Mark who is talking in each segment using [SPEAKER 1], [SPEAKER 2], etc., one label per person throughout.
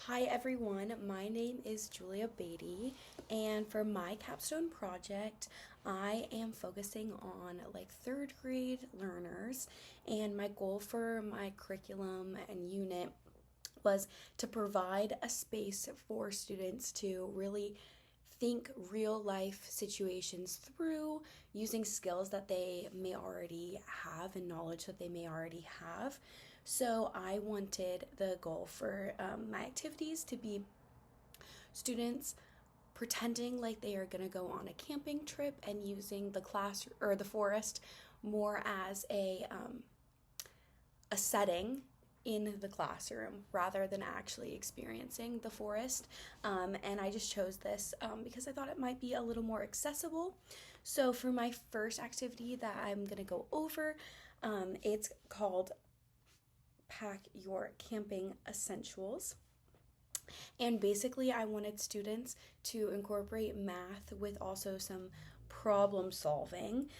[SPEAKER 1] Hi everyone, my name is Julia Beatty, and for my capstone project, I am focusing on third grade learners, and my goal for my curriculum and unit was to provide a space for students to really think real life situations through using skills that they may already have and knowledge that they may already have. So I wanted the goal for my activities to be students pretending like they are going to go on a camping trip and using the class or the forest more as a setting in the classroom rather than actually experiencing the forest. And I just chose this because I thought it might be a little more accessible. So for my first activity that I'm going to go over, it's called Pack Your Camping Essentials. And basically, I wanted students to incorporate math with also some problem solving.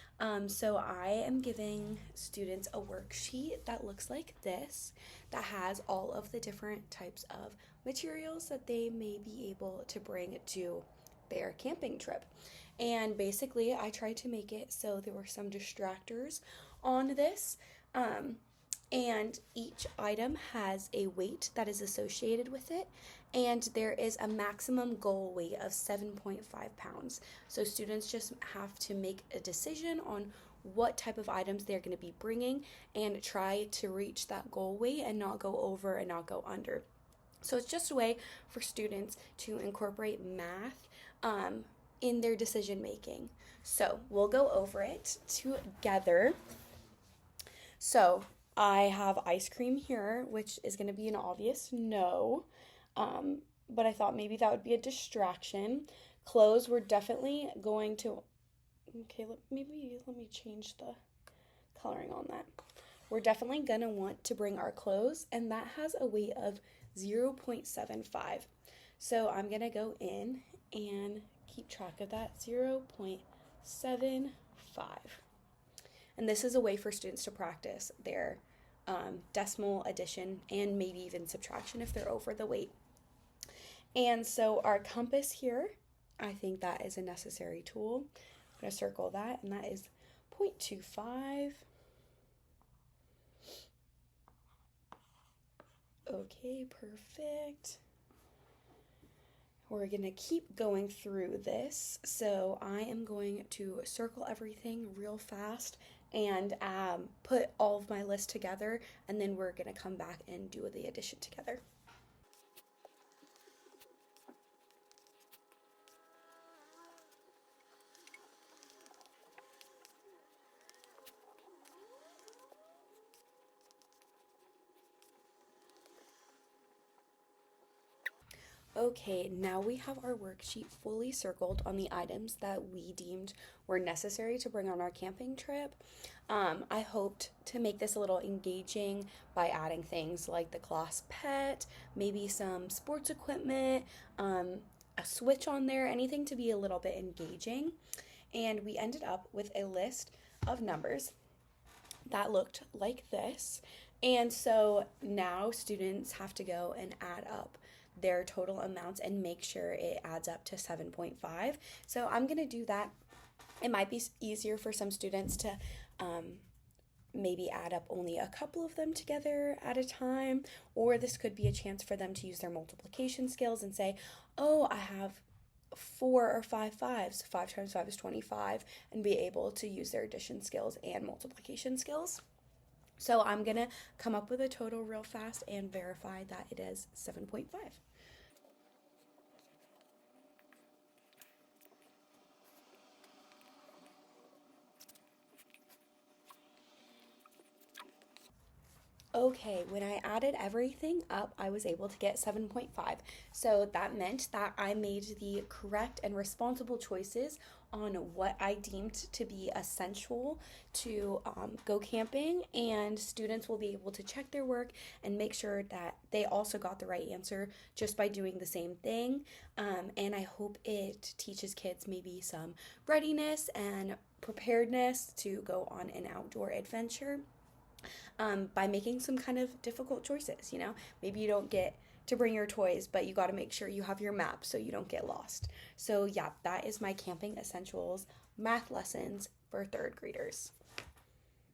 [SPEAKER 1] So I am giving students a worksheet that looks like this, that has all of the different types of materials that they may be able to bring to their camping trip. And basically, I tried to make it so there were some distractors on this. And each item has a weight that is associated with it, and there is a maximum goal weight of 7.5 pounds. So students just have to make a decision on what type of items they're going to be bringing and try to reach that goal weight and not go over and not go under. So it's just a way for students to incorporate math in their decision making. So we'll go over it together. So I have ice cream here, which is going to be an obvious no. But I thought maybe that would be a distraction. Clothes, we're definitely going to. Okay, let me change the coloring on that. We're definitely going to want to bring our clothes, and that has a weight of 0.75. So I'm going to go in and keep track of that 0.75. And this is a way for students to practice their decimal addition and maybe even subtraction if they're over the weight. And so our compass here, I think that is a necessary tool. I'm going to circle that, and that is 0.25. Okay, perfect. We're going to keep going through this. So I am going to circle everything real fast and put all of my list together, and then we're going to come back and do the addition together. Okay, now we have our worksheet fully circled on the items that we deemed were necessary to bring on our camping trip. I hoped to make this a little engaging by adding things like the class pet, maybe some sports equipment, a switch on there, anything to be a little bit engaging. And we ended up with a list of numbers that looked like this. And so now students have to go and add up their total amounts and make sure it adds up to 7.5. So I'm going to do that. It might be easier for some students to maybe add up only a couple of them together at a time, or this could be a chance for them to use their multiplication skills and say, oh, I have 4 or 5 fives. 5 times 5 is 25, and be able to use their addition skills and multiplication skills. So I'm going to come up with a total real fast and verify that it is 7.5. Okay, when I added everything up, I was able to get 7.5. So that meant that I made the correct and responsible choices on what I deemed to be essential to go camping, and students will be able to check their work and make sure that they also got the right answer just by doing the same thing. And I hope it teaches kids maybe some readiness and preparedness to go on an outdoor adventure by making some kind of difficult choices. Maybe you don't get to bring your toys, but you got to make sure you have your map so you don't get lost. So, yeah, that is my camping essentials math lessons for third graders.